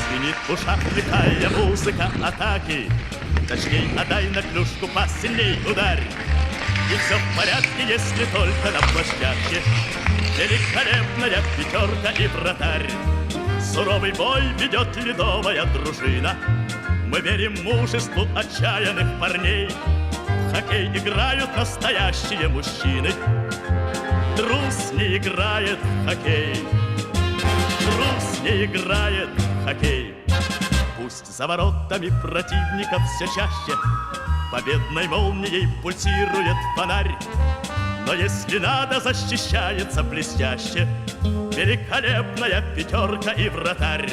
Звенит в ушах лихая музыка атаки. Точней, отдай на клюшку пас, сильней ударь. И все в порядке, если только на площадке великолепная пятерка и вратарь. Суровый бой ведет ледовая дружина. Мы верим мужеству отчаянных парней. В хоккей играют настоящие мужчины. Трус не играет в хоккей. Трус не играет в хоккей. Пусть за воротами противников все чаще победной молнией пульсирует фонарь. Но если надо, защищается блестяще великолепная пятерка и вратарь.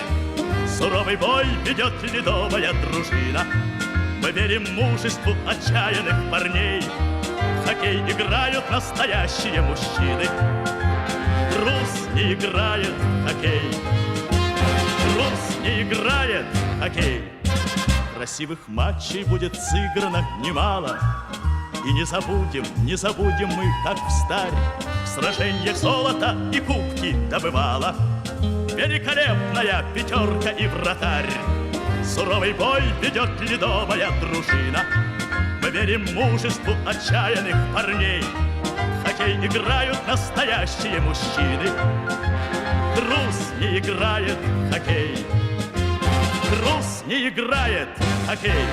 Суровый бой ведет ледовая дружина. Мы верим мужеству отчаянных парней. В хоккей играют настоящие мужчины. Трус не играет в хоккей. Трус не играет в хоккей. Красивых матчей будет сыграно немало. И не забудем мы, как встарь в сражениях золото и кубки добывала великолепная пятерка и вратарь. Суровый бой ведет ледовая дружина. Мы верим мужеству отчаянных парней. В хоккей играют настоящие мужчины. Трус не играет в хоккей. Трус не играет в хоккей.